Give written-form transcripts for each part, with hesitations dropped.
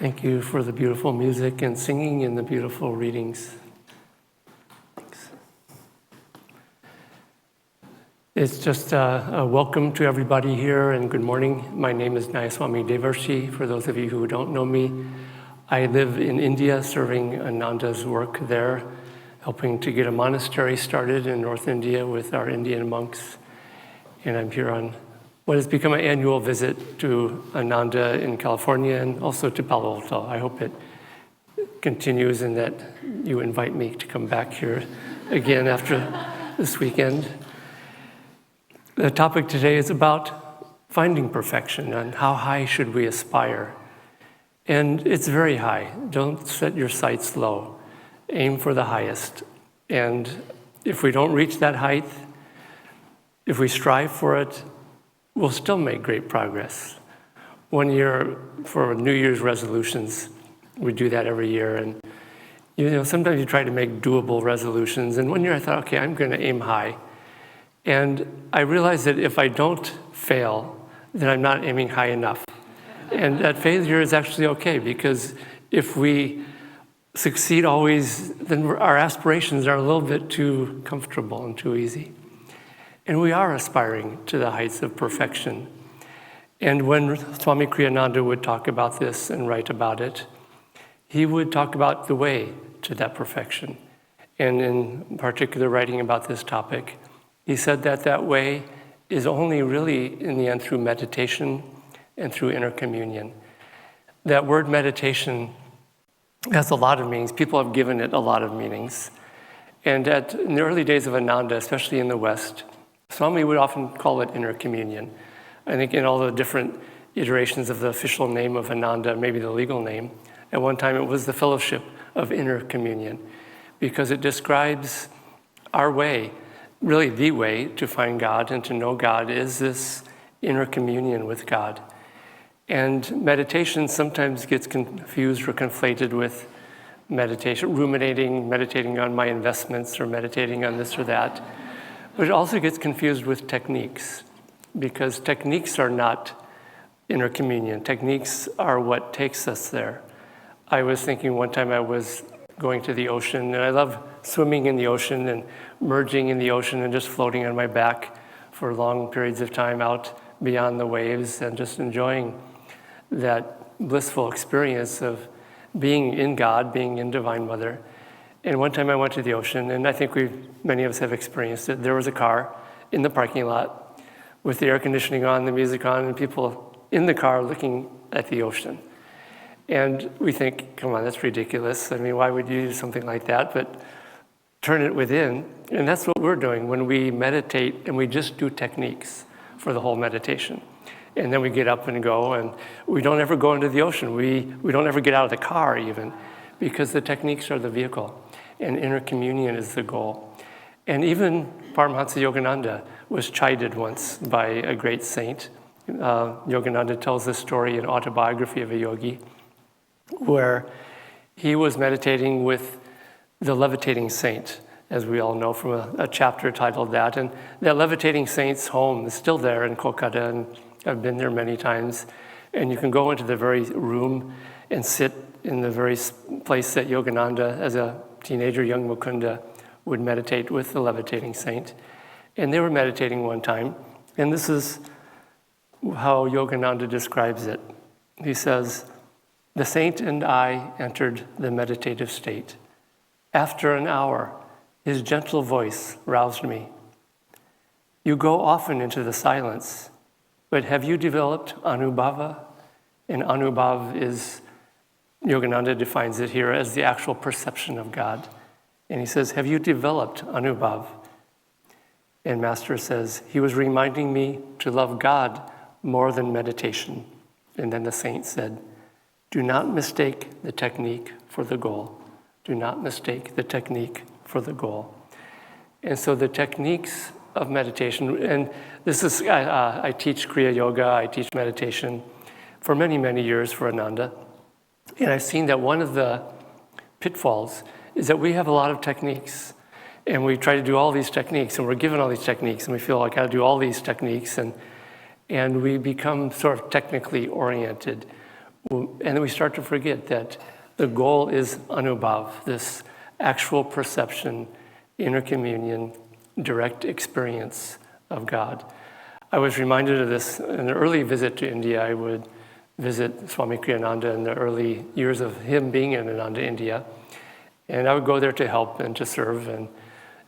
Thank you for the beautiful music and singing and the beautiful readings. Thanks. It's just a welcome to everybody here and good morning. My name is Swami Devarshi. For those of you who don't know me, I live in India serving Ananda's work there, helping to get a monastery started in North India with our Indian monks. And I'm here on what has become an annual visit to Ananda in California and also to Palo Alto. I hope it continues and that you invite me to come back here again after this weekend. The topic today is about finding perfection and how high should we aspire. And it's very high. Don't set your sights low. Aim for the highest. And if we don't reach that height, if we strive for it, we'll still make great progress. One year for New Year's resolutions, we do that every year. And sometimes you try to make doable resolutions. And one year I thought, okay, I'm going to aim high. And I realized that if I don't fail, then I'm not aiming high enough. And that failure is actually okay, because if we succeed always, then our aspirations are a little bit too comfortable and too easy. And we are aspiring to the heights of perfection. And when Swami Kriyananda would talk about this and write about it, he would talk about the way to that perfection. And in particular, writing about this topic, he said that that way is only really, in the end, through meditation and through inner communion. That word meditation has a lot of meanings. People have given it a lot of meanings. And in the early days of Ananda, especially in the West, Swami would often call it inner communion. I think in all the different iterations of the official name of Ananda, maybe the legal name, at one time it was the fellowship of inner communion, because it describes our way, really the way to find God and to know God is this inner communion with God. And meditation sometimes gets confused or conflated with meditation, meditating on my investments or meditating on this or that. But it also gets confused with techniques, because techniques are not inner communion. Techniques are what takes us there. I was thinking one time I was going to the ocean, and I love swimming in the ocean and merging in the ocean and just floating on my back for long periods of time out beyond the waves and just enjoying that blissful experience of being in God, being in Divine Mother. And one time I went to the ocean, and I think many of us have experienced it. There was a car in the parking lot with the air conditioning on, the music on, and people in the car looking at the ocean. And we think, come on, that's ridiculous. I mean, why would you do something like that? But turn it within, and that's what we're doing when we meditate, and we just do techniques for the whole meditation. And then we get up and go, and we don't ever go into the ocean. We don't ever get out of the car even, because the techniques are the vehicle, and inner communion is the goal. And even Paramhansa Yogananda was chided once by a great saint. Yogananda tells this story in Autobiography of a Yogi, where he was meditating with the levitating saint, as we all know from a chapter titled that. And that levitating saint's home is still there in Kolkata, and I've been there many times. And you can go into the very room and sit in the very place that Yogananda, as a teenager, young Mukunda, would meditate with the levitating saint. And they were meditating one time, and this is how Yogananda describes it. He says, "The saint and I entered the meditative state. After an hour, his gentle voice roused me. You go often into the silence, but have you developed anubhava?" And anubhav is, Yogananda defines it here as the actual perception of God. And he says, have you developed anubhav? And Master says, he was reminding me to love God more than meditation. And then the saint said, do not mistake the technique for the goal. Do not mistake the technique for the goal. And so the techniques of meditation, and this is, I teach Kriya Yoga, I teach meditation for many, many years for Ananda. And I've seen that one of the pitfalls is that we have a lot of techniques, and we try to do all these techniques, and we're given all these techniques, and we feel like I gotta do all these techniques, and we become sort of technically oriented, And then we start to forget that the goal is anubhav, this actual perception, inner communion, direct experience of God. I was reminded of this in an early visit to India. I would visit Swami Kriyananda in the early years of him being in Ananda, India. And I would go there to help and to serve. And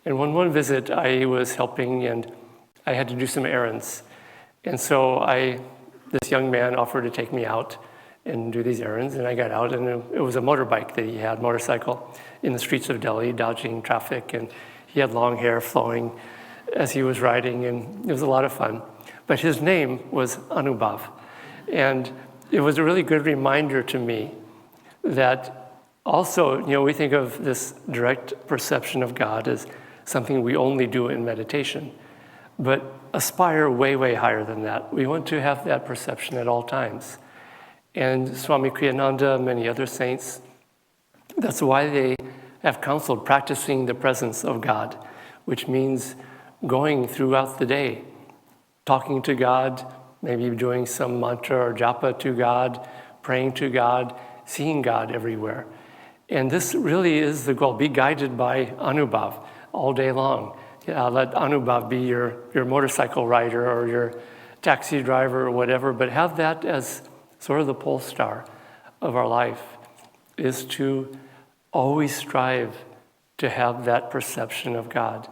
one visit, I was helping and I had to do some errands. And so this young man offered to take me out and do these errands. And I got out, and it was a motorbike that he had, motorcycle, in the streets of Delhi, dodging traffic. And he had long hair flowing as he was riding, and it was a lot of fun. But his name was Anubhav. And it was a really good reminder to me that also, we think of this direct perception of God as something we only do in meditation, but aspire way, way higher than that. We want to have that perception at all times. And Swami Kriyananda, many other saints, that's why they have counseled practicing the presence of God, which means going throughout the day, talking to God, maybe doing some mantra or japa to God, praying to God, seeing God everywhere. And this really is the goal. Be guided by Anubhav all day long. Let Anubhav be your motorcycle rider or your taxi driver or whatever, but have that as sort of the pole star of our life, is to always strive to have that perception of God.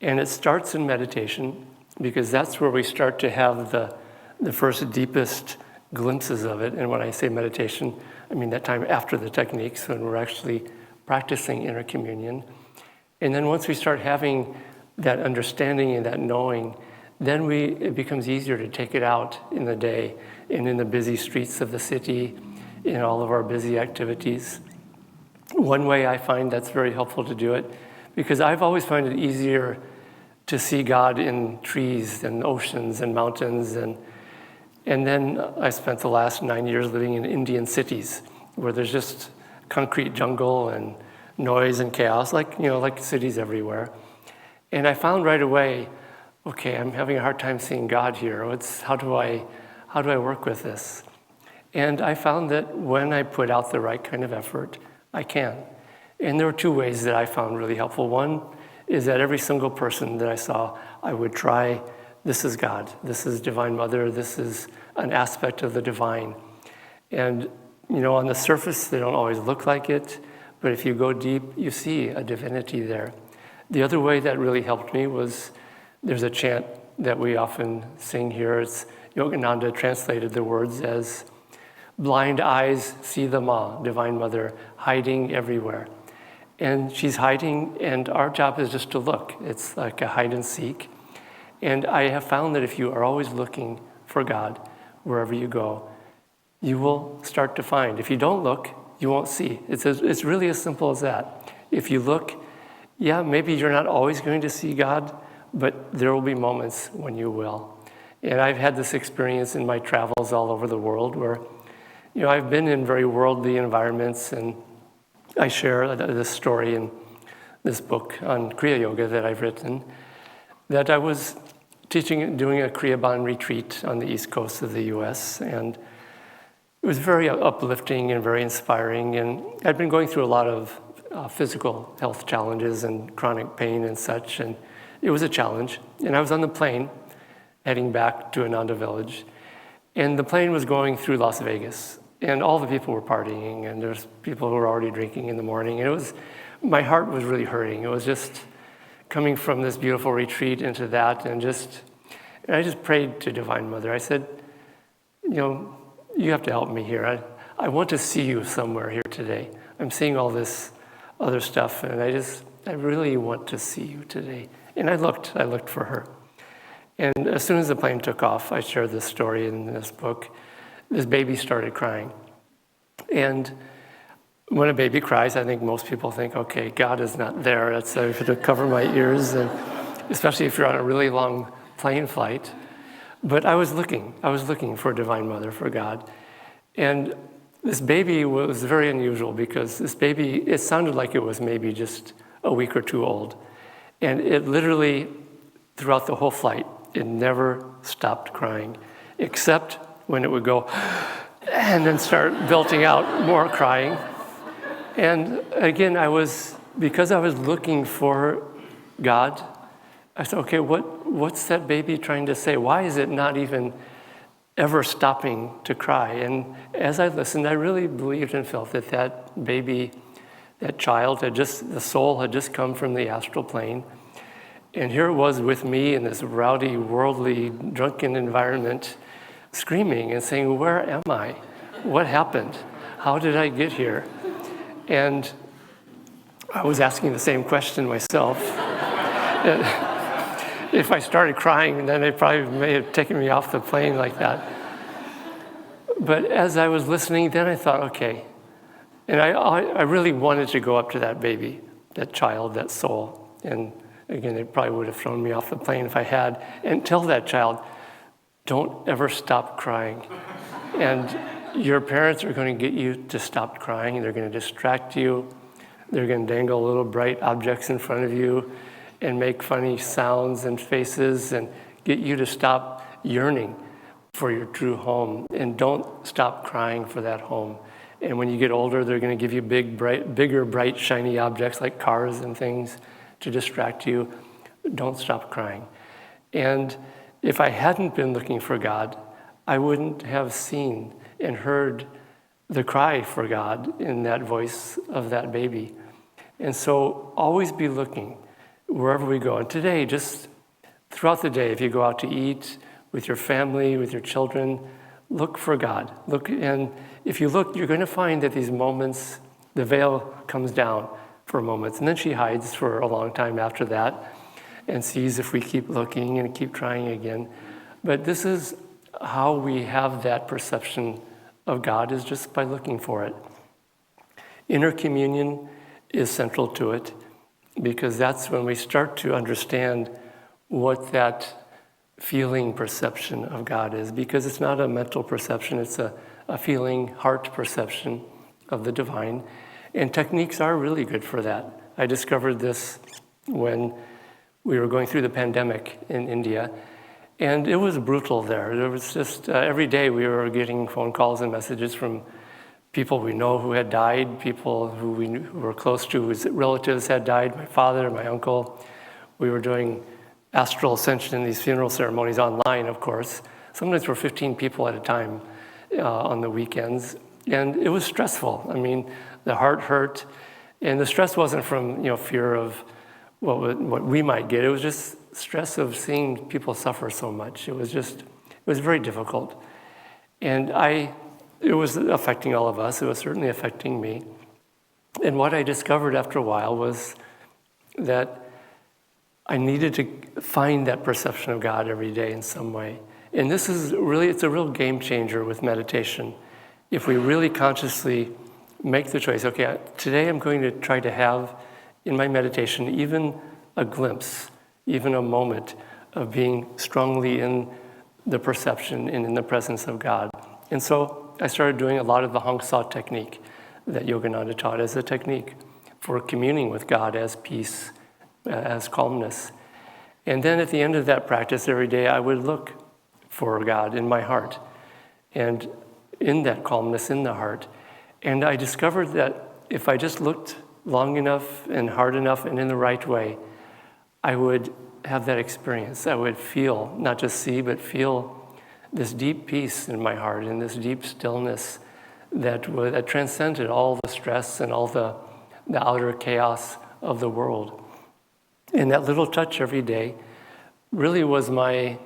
And it starts in meditation, because that's where we start to have the first deepest glimpses of it. And when I say meditation, I mean that time after the techniques, when we're actually practicing inner communion. And then once we start having that understanding and that knowing, then it becomes easier to take it out in the day and in the busy streets of the city, in all of our busy activities. One way I find that's very helpful to do it, because I've always found it easier to see God in trees and oceans and mountains. And then I spent the last 9 years living in Indian cities where there's just concrete jungle and noise and chaos, like cities everywhere. And I found right away, okay, I'm having a hard time seeing God here. How do I work with this? And I found that when I put out the right kind of effort, I can. And there were two ways that I found really helpful. One is that every single person that I saw, I would try, this is God, this is Divine Mother, this is an aspect of the divine. And, on the surface, they don't always look like it, but if you go deep, you see a divinity there. The other way that really helped me was, there's a chant that we often sing here. It's Yogananda translated the words as, blind eyes see the Ma, Divine Mother, hiding everywhere. And she's hiding, and our job is just to look. It's like a hide and seek. And I have found that if you are always looking for God wherever you go, you will start to find. If you don't look, you won't see. It's really as simple as that. If you look, maybe you're not always going to see God, but there will be moments when you will. And I've had this experience in my travels all over the world where, I've been in very worldly environments, and I share this story in this book on Kriya Yoga that I've written, that I was doing a Kriya Bond retreat on the east coast of the US, and it was very uplifting and very inspiring, and I'd been going through a lot of physical health challenges and chronic pain and such, and it was a challenge. And I was on the plane heading back to Ananda Village, and the plane was going through Las Vegas. And all the people were partying, and there's people who were already drinking in the morning. And my heart was really hurting. It was just coming from this beautiful retreat into that, and I just prayed to Divine Mother. I said, you have to help me here. I want to see you somewhere here today. I'm seeing all this other stuff, and I really want to see you today. And I looked for her. And as soon as the plane took off, I shared this story in this book. This baby started crying. And when a baby cries, I think most people think, okay, God is not there. That's to cover my ears, and especially if you're on a really long plane flight. But I was looking for Divine Mother, for God. And this baby was very unusual, because this baby, it sounded like it was maybe just a week or two old. And it literally, throughout the whole flight, it never stopped crying, except when it would go, and then start belting out more crying. And again, because I was looking for God, I said, okay, what's that baby trying to say? Why is it not even ever stopping to cry? And as I listened, I really believed and felt that baby, that child, the soul had just come from the astral plane. And here it was with me in this rowdy, worldly, drunken environment, screaming and saying, where am I? What happened? How did I get here? And I was asking the same question myself. If I started crying, then they probably may have taken me off the plane like that. But as I was listening, then I thought, okay. And I really wanted to go up to that baby, that child, that soul. And again, they probably would have thrown me off the plane if I had. And tell that child, don't ever stop crying. And your parents are going to get you to stop crying. They're going to distract you. They're going to dangle little bright objects in front of you and make funny sounds and faces and get you to stop yearning for your true home. And don't stop crying for that home. And when you get older, they're going to give you bigger, bright, shiny objects like cars and things to distract you. Don't stop crying. And if I hadn't been looking for God, I wouldn't have seen and heard the cry for God in that voice of that baby. And so always be looking wherever we go. And today, just throughout the day, if you go out to eat with your family, with your children, look for God. And if you look, you're going to find that these moments, the veil comes down for moments, and then she hides for a long time after that and sees if we keep looking and keep trying again. But this is how we have that perception of God, is just by looking for it. Inner communion is central to it, because that's when we start to understand what that feeling perception of God is, because it's not a mental perception, it's a feeling heart perception of the divine. And techniques are really good for that. I discovered this when we were going through the pandemic in India, and it was brutal there. There was just, every day we were getting phone calls and messages from people we know who had died, people who we knew, who were close to, whose relatives had died, my father, my uncle. We were doing astral ascension in these funeral ceremonies online, of course. Sometimes we're 15 people at a time on the weekends. And it was stressful. I mean, the heart hurt. And the stress wasn't from, fear of what we might get. It was just stress of seeing people suffer so much. It was very difficult. And it was affecting all of us. It was certainly affecting me. And what I discovered after a while was that I needed to find that perception of God every day in some way. And this is really, it's a real game changer with meditation. If we really consciously make the choice, okay, today I'm going to try to have in my meditation even a glimpse, even a moment of being strongly in the perception and in the presence of God. And so I started doing a lot of the Hong Sa technique that Yogananda taught as a technique for communing with God as peace, as calmness. And then at the end of that practice every day, I would look for God in my heart and in that calmness in the heart. And I discovered that if I just looked long enough and hard enough and in the right way, I would have that experience. I would feel, not just see, but feel this deep peace in my heart and this deep stillness that transcended all the stress and all the outer chaos of the world. And that little touch every day really was my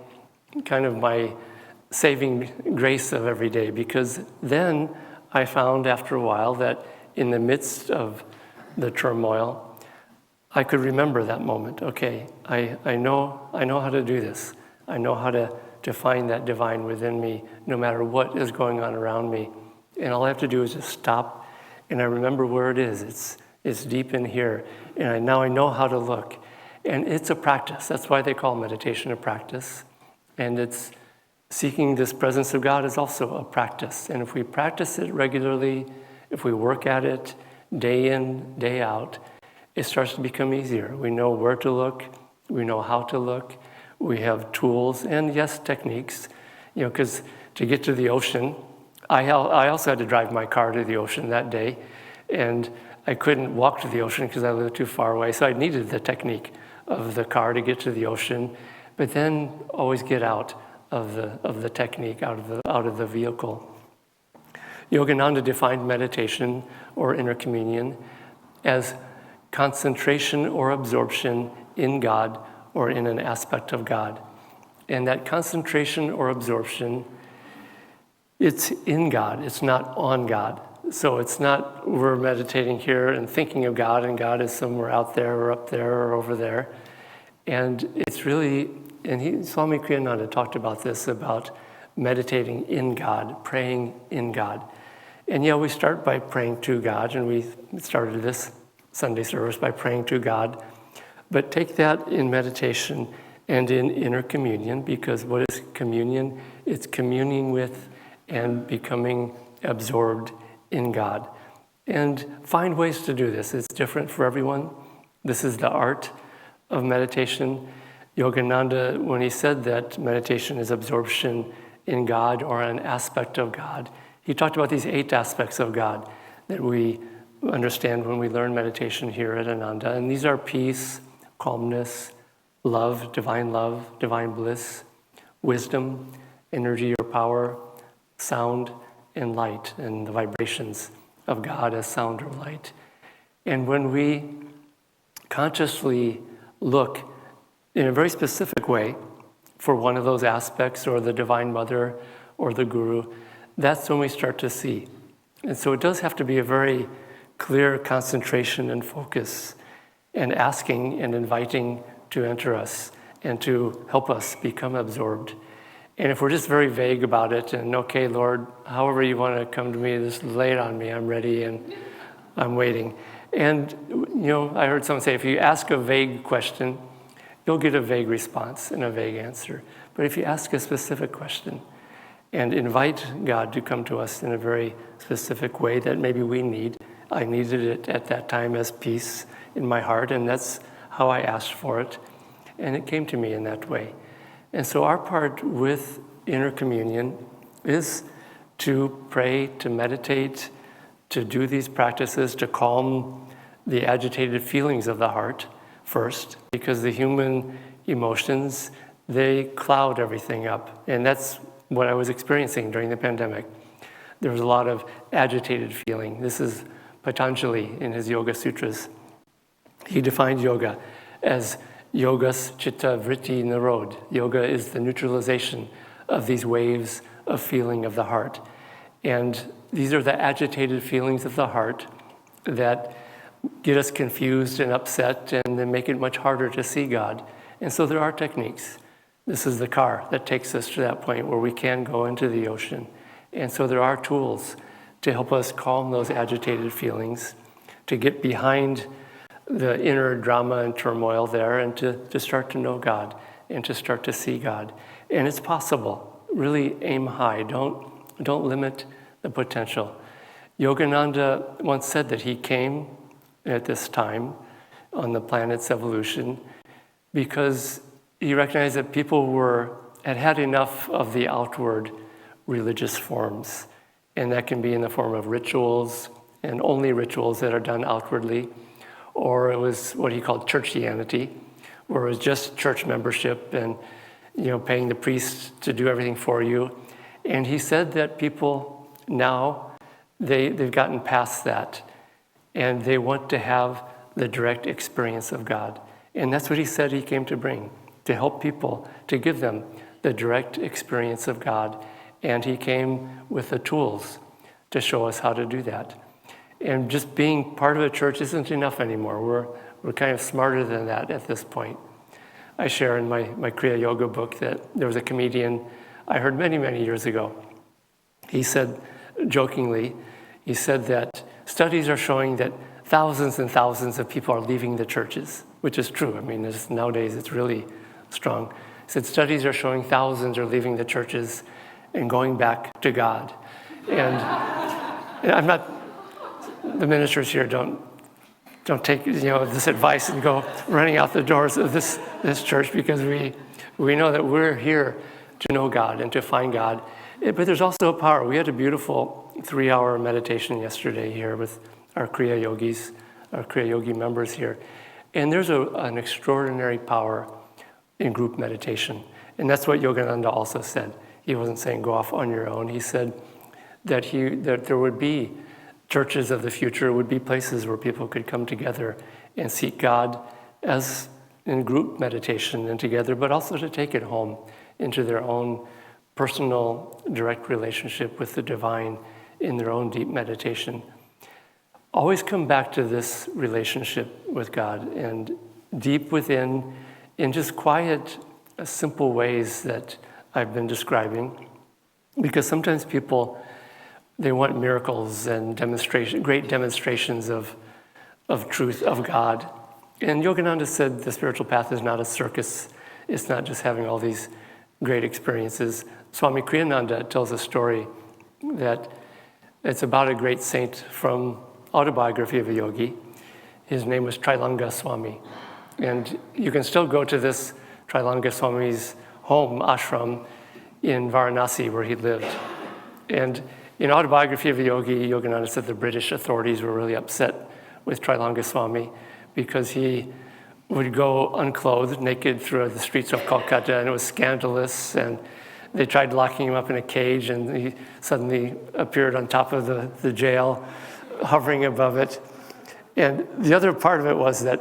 saving grace of every day, because then I found after a while that in the midst of the turmoil, I could remember that moment. Okay, I know how to do this. I know how to find that divine within me, no matter what is going on around me. And all I have to do is just stop, and I remember where it is. It's deep in here, and now I know how to look. And it's a practice. That's why they call meditation a practice. And it's seeking this presence of God is also a practice. And if we practice it regularly, if we work at it day in, day out, it starts to become easier. We know where to look. We know how to look. We have tools and, yes, techniques. Because to get to the ocean, I also had to drive my car to the ocean that day, and I couldn't walk to the ocean because I lived too far away. So I needed the technique of the car to get to the ocean, but then always get out of the technique, out of the vehicle. Yogananda defined meditation or inner communion as concentration or absorption in God or in an aspect of God. And that concentration or absorption, it's in God, it's not on God. So it's not we're meditating here and thinking of God, and God is somewhere out there or up there or over there. And it's really, and Swami Kriyananda talked about this, about meditating in God, praying in God. And yeah, we start by praying to God, and we started this Sunday service by praying to God. But take that in meditation and in inner communion, because what is communion? It's communing with and becoming absorbed in God. And find ways to do this. It's different for everyone. This is the art of meditation. Yogananda, when he said that meditation is absorption in God or an aspect of God, he talked about these 8 aspects of God that we understand when we learn meditation here at Ananda. And these are peace, calmness, love, divine bliss, wisdom, energy or power, sound, and light, and the vibrations of God as sound or light. And when we consciously look in a very specific way for one of those aspects, or the Divine Mother or the Guru, that's when we start to see. And so it does have to be a very clear concentration and focus, and asking and inviting to enter us and to help us become absorbed. And if we're just very vague about it, and okay, Lord, however you want to come to me, just lay it on me, I'm ready and I'm waiting. And, I heard someone say, if you ask a vague question, you'll get a vague response and a vague answer. But if you ask a specific question and invite God to come to us in a very specific way that maybe we need, I needed it at that time as peace in my heart, and that's how I asked for it. And it came to me in that way. And so our part with inner communion is to pray, to meditate, to do these practices, to calm the agitated feelings of the heart first, because the human emotions, they cloud everything up. And that's what I was experiencing during the pandemic. There was a lot of agitated feeling. This is Patanjali in his Yoga Sutras. He defined yoga as yogas chitta vritti narod. Yoga is the neutralization of these waves of feeling of the heart. And these are the agitated feelings of the heart that get us confused and upset and then make it much harder to see God. And so there are techniques. This is the car that takes us to that point where we can go into the ocean. And so there are tools to help us calm those agitated feelings, to get behind the inner drama and turmoil there, and to start to know God and to start to see God. And it's possible. Really aim high. Don't limit the potential. Yogananda once said that he came at this time on the planet's evolution because he recognized that people had had enough of the outward religious forms. And that can be in the form of rituals, and only rituals that are done outwardly. Or it was what he called churchianity, where it was just church membership and paying the priest to do everything for you. And he said that people now, they've gotten past that, and they want to have the direct experience of God. And that's what he said he came to bring, to help people, to give them the direct experience of God. And he came with the tools to show us how to do that. And just being part of a church isn't enough anymore. We're kind of smarter than that at this point. I share in my Kriya Yoga book that there was a comedian I heard many, many years ago. He said, jokingly, he said that studies are showing that thousands and thousands of people are leaving the churches, which is true. I mean, nowadays it's really strong. He said studies are showing thousands are leaving the churches and going back to God. And I'm not, the ministers here don't take this advice and go running out the doors of this church, because we know that we're here to know God and to find God. But there's also a power. We had a beautiful 3-hour meditation yesterday here with our Kriya Yogis, our Kriya Yogi members here. And there's an extraordinary power in group meditation. And that's what Yogananda also said. He wasn't saying go off on your own. He said that there would be churches of the future, would be places where people could come together and seek God as in group meditation and together, but also to take it home into their own personal, direct relationship with the divine in their own deep meditation. Always come back to this relationship with God and deep within, in just quiet, simple ways that I've been describing. Because sometimes people, they want miracles and great demonstrations of truth, of God. And Yogananda said the spiritual path is not a circus. It's not just having all these great experiences. Swami Kriyananda tells a story that it's about a great saint from Autobiography of a Yogi. His name was Trilanga Swami. And you can still go to this Trilanga Swami's home, ashram, in Varanasi, where he lived. And in Autobiography of a Yogi, Yogananda said the British authorities were really upset with Trilanga Swami because he would go unclothed, naked, through the streets of Calcutta, and it was scandalous. And they tried locking him up in a cage, and he suddenly appeared on top of the jail, hovering above it. And the other part of it was that,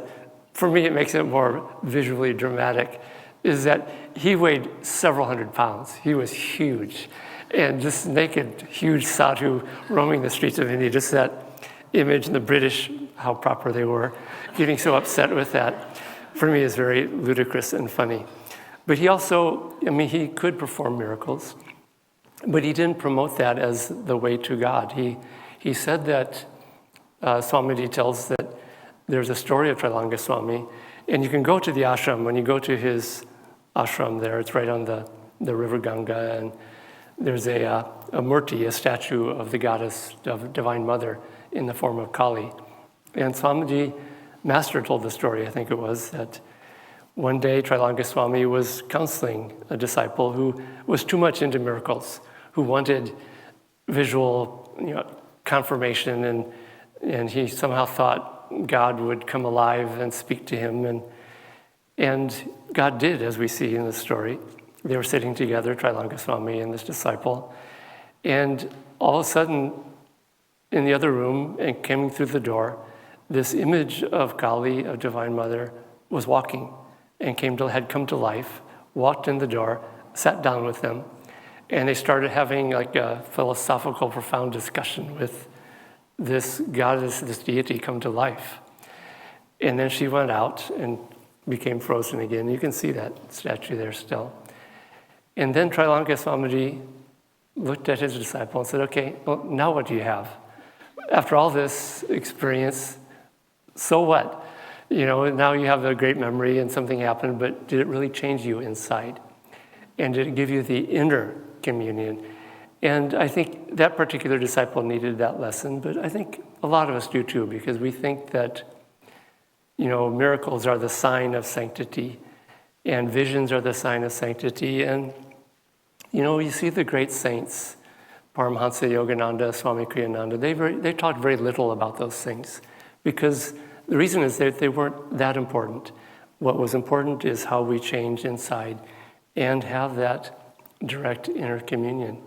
for me, it makes it more visually dramatic, is that he weighed several hundred pounds. He was huge. And this naked, huge sadhu roaming the streets of India, just that image, and the British, how proper they were, getting so upset with that, for me is very ludicrous and funny. But he also, he could perform miracles, but he didn't promote that as the way to God. He said that, Swamiji tells that there's a story of Trilanga Swami, and you can go to the ashram. When you go to his ashram there, it's right on the river Ganga, and there's a murti, a statue of the goddess, of Divine Mother, in the form of Kali. And Swamiji Master told the story, I think it was, that one day Trilanga Swami was counseling a disciple who was too much into miracles, who wanted visual confirmation, and he somehow thought God would come alive and speak to him, and God did, as we see in the story. They were sitting together, Trilanga Swami and this disciple, and all of a sudden, in the other room, and coming through the door, this image of Kali, of Divine Mother, was walking and had come to life, walked in the door, sat down with them, and they started having like a philosophical, profound discussion with this goddess, this deity come to life. And then she went out and became frozen again. You can see that statue there still. And then Trilanga Swamiji looked at his disciple and said, okay, well, now what do you have? After all this experience, so what? Now you have a great memory and something happened, but did it really change you inside? And did it give you the inner communion? And I think that particular disciple needed that lesson, but I think a lot of us do too, because we think that, miracles are the sign of sanctity, and visions are the sign of sanctity. And, you see the great saints, Paramhansa Yogananda, Swami Kriyananda, they talked very little about those things, because the reason is that they weren't that important. What was important is how we change inside and have that direct inner communion.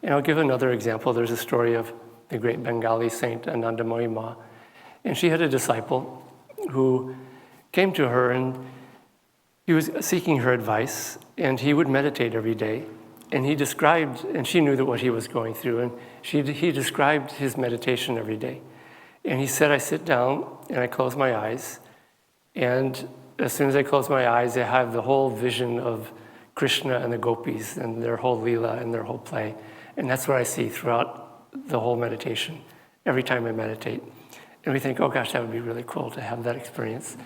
And I'll give another example. There's a story of the great Bengali saint Ananda, and she had a disciple who came to her, and he was seeking her advice, and he would meditate every day. And he described, and she knew that what he was going through, and he described his meditation every day. And he said, I sit down and I close my eyes, and as soon as I close my eyes, I have the whole vision of Krishna and the gopis and their whole lila and their whole play. And that's what I see throughout the whole meditation, every time I meditate. And we think, oh gosh, that would be really cool to have that experience.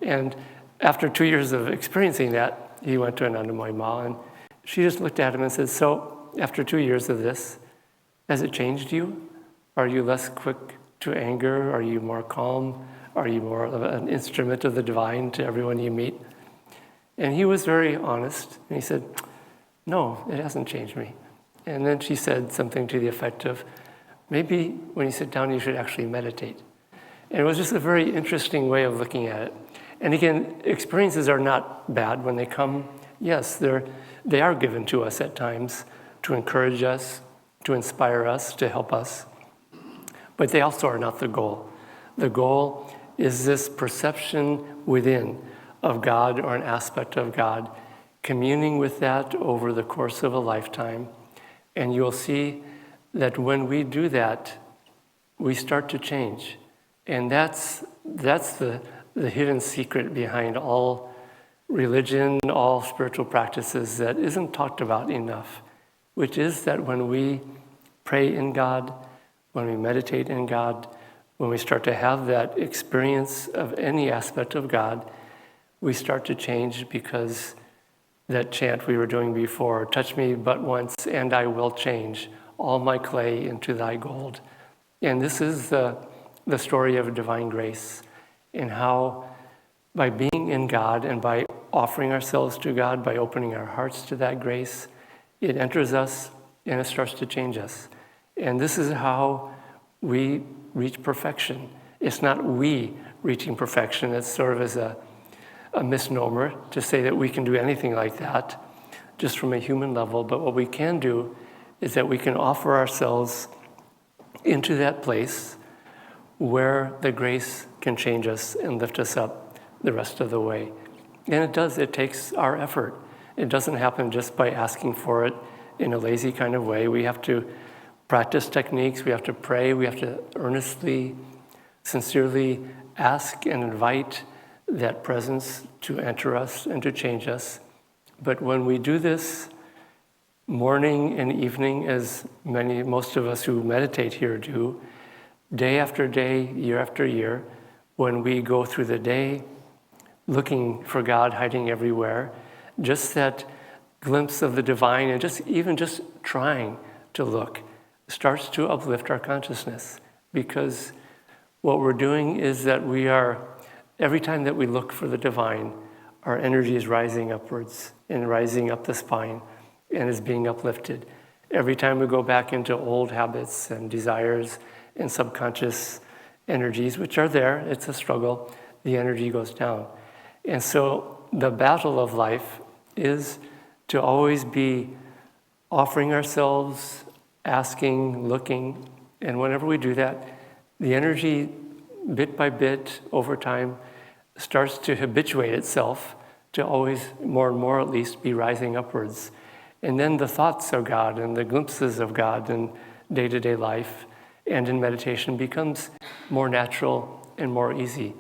And after 2 years of experiencing that, he went to Ananda Moima, and she just looked at him and said, so after 2 years of this, has it changed you? Are you less quick to anger? Are you more calm? Are you more of an instrument of the divine to everyone you meet? And he was very honest. And he said, no, it hasn't changed me. And then she said something to the effect of, maybe when you sit down, you should actually meditate. And it was just a very interesting way of looking at it. And again, experiences are not bad when they come. Yes, they are given to us at times to encourage us, to inspire us, to help us. But they also are not the goal. The goal is this perception within of God or an aspect of God, communing with that over the course of a lifetime. And you'll see that when we do that, we start to change. And that's the hidden secret behind all religion, all spiritual practices that isn't talked about enough, which is that when we pray in God, when we meditate in God, when we start to have that experience of any aspect of God, we start to change, because that chant we were doing before, touch me but once and I will change all my clay into thy gold. And this is the story of divine grace, and how by being in God and by offering ourselves to God, by opening our hearts to that grace, it enters us and it starts to change us. And this is how we reach perfection. It's not we reaching perfection. It's sort of as a misnomer to say that we can do anything like that, just from a human level. But what we can do is that we can offer ourselves into that place where the grace can change us and lift us up the rest of the way. And it does, it takes our effort. It doesn't happen just by asking for it in a lazy kind of way. We have to practice techniques, we have to pray, we have to earnestly, sincerely ask and invite that presence to enter us and to change us. But when we do this morning and evening, as most of us who meditate here do, day after day, year after year, when we go through the day looking for God hiding everywhere, just that glimpse of the divine, and just trying to look, starts to uplift our consciousness. Because what we're doing is that every time that we look for the divine, our energy is rising upwards and rising up the spine and is being uplifted. Every time we go back into old habits and desires and subconscious energies, which are there, it's a struggle, the energy goes down. And so the battle of life is to always be offering ourselves, asking, looking, and whenever we do that, the energy, bit by bit, over time, starts to habituate itself to always, more and more at least, be rising upwards. And then the thoughts of God and the glimpses of God in day-to-day life and in meditation becomes more natural and more easy.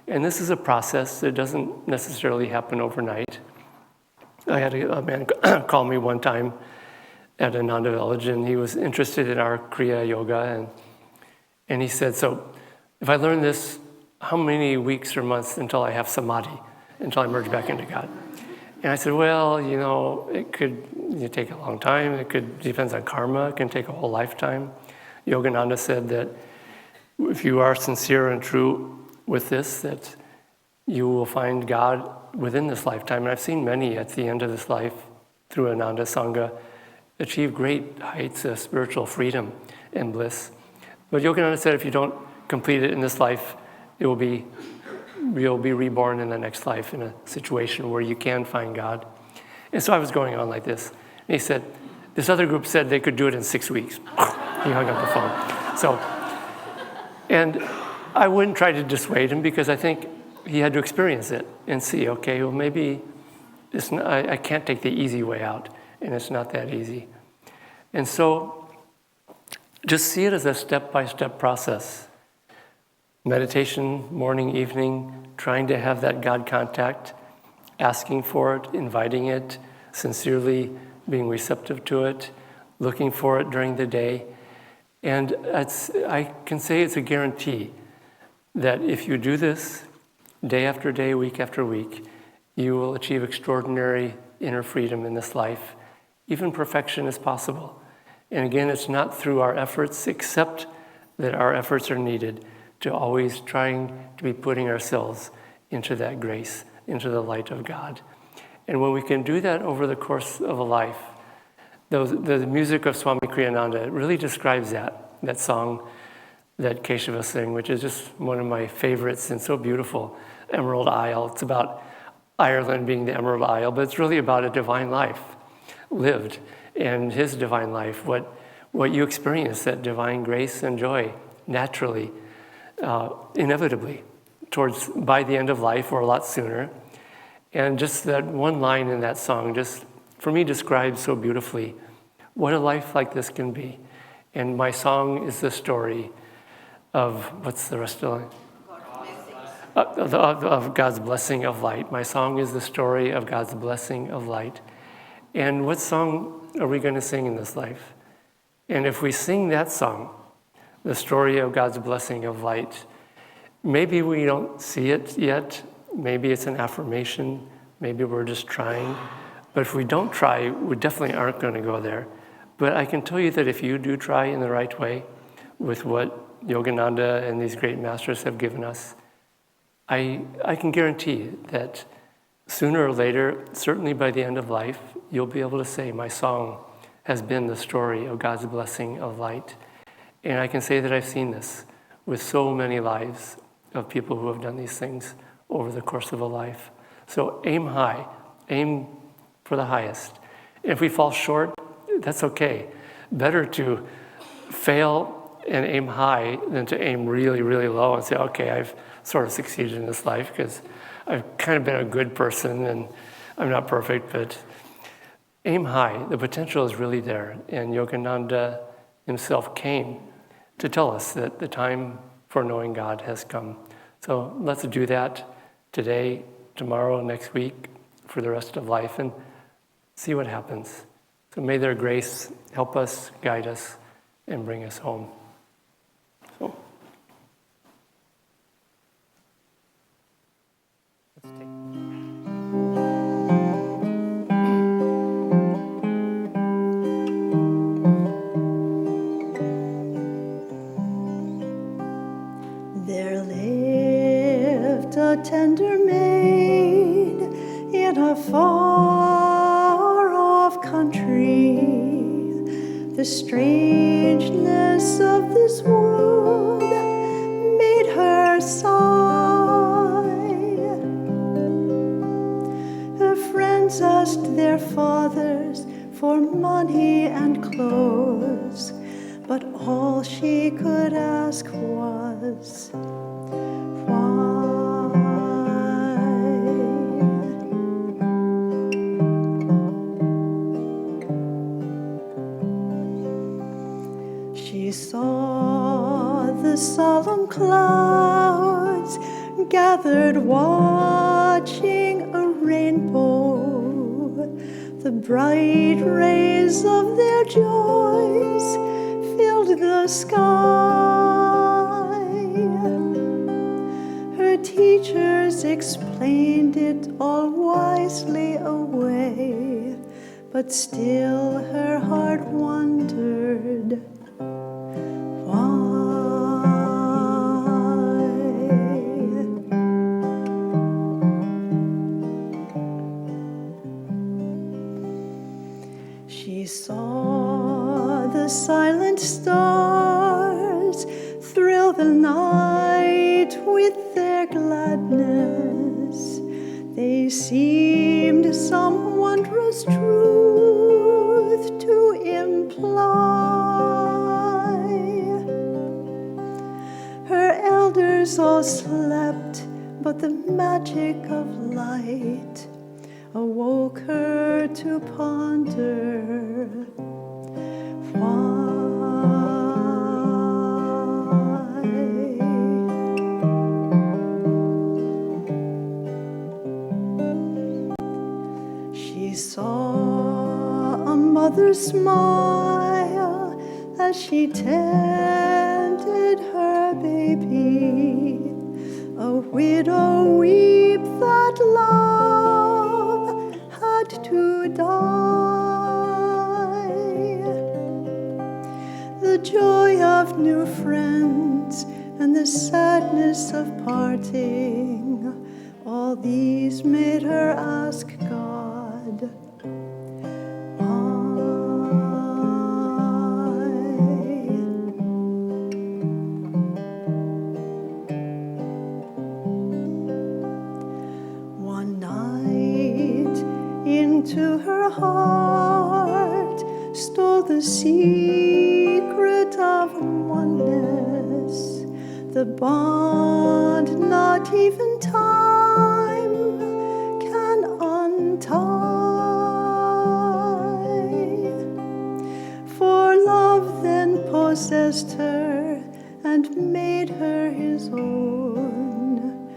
And this is a process that doesn't necessarily happen overnight. I had a man call me one time at Ananda village, and he was interested in our Kriya Yoga, and he said, so if I learn this, how many weeks or months until I have samadhi, until I merge back into God? And I said, well, it could take a long time. Depends on karma. It can take a whole lifetime. Yogananda said that if you are sincere and true with this, that you will find God within this lifetime. And I've seen many at the end of this life through Ananda Sangha achieve great heights of spiritual freedom and bliss. But Yogananda said if you don't complete it in this life, you'll be reborn in the next life in a situation where you can find God. And so I was going on like this. And he said, this other group said they could do it in 6 weeks. He hung up the phone. And I wouldn't try to dissuade him, because I think he had to experience it and see, okay, well, maybe I can't take the easy way out, and it's not that easy. And so just see it as a step-by-step process. Meditation, morning, evening, trying to have that God contact, asking for it, inviting it, sincerely being receptive to it, looking for it during the day. And I can say it's a guarantee that if you do this day after day, week after week, you will achieve extraordinary inner freedom in this life. Even perfection is possible. And again, it's not through our efforts, except that our efforts are needed to always trying to be putting ourselves into that grace, into the light of God. And when we can do that over the course of a life, The music of Swami Kriyananda really describes that song that Keshava sang, which is just one of my favorites and so beautiful, Emerald Isle. It's about Ireland being the Emerald Isle, but it's really about a divine life lived, and his divine life, what you experience, that divine grace and joy naturally, inevitably, by the end of life or a lot sooner. And just that one line in that song just, for me, describes so beautifully what a life like this can be. And my song is the story of, what's the rest of the line? Of God's blessing of light. My song is the story of God's blessing of light. And what song are we going to sing in this life? And if we sing that song, the story of God's blessing of light, maybe we don't see it yet. Maybe it's an affirmation. Maybe we're just trying. But if we don't try, we definitely aren't going to go there. But I can tell you that if you do try in the right way with what Yogananda and these great masters have given us, I can guarantee that sooner or later, certainly by the end of life, you'll be able to say, my song has been the story of God's blessing of light. And I can say that I've seen this with so many lives of people who have done these things over the course of a life. So aim high, aim for the highest. If we fall short, that's okay. Better to fail and aim high than to aim really, really low and say, okay, I've sort of succeeded in this life because I've kind of been a good person and I'm not perfect, but aim high. The potential is really there. And Yogananda himself came to tell us that the time for knowing God has come. So let's do that today, tomorrow, next week, for the rest of life, and see what happens. So may their grace help us, guide us, and bring us home. So let's take. There lived a tender maid in a far-off country. The strangeness of this world made her sigh. Her friends asked their fathers for money and clothes, but all she could ask was, why? She saw the solemn clouds gathered watching a rainbow. The bright rays of their joys filled the sky. Her teachers explained it all wisely away, but still her heart wondered, why? She saw the silent stars thrill the night with their gladness. They seemed some wondrous truth to imply. Her elders all slept, but the magic of light awoke her to ponder, why? She saw a mother smile as she tended her baby, a widow weep that love had to die. The joy of new friends and the sadness of parting, all these made her ask God, why? stole the secret of oneness, the bond not even time can untie. For love then possessed her and made her his own.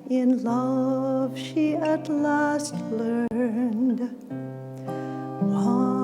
In love she at last learned why.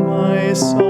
My song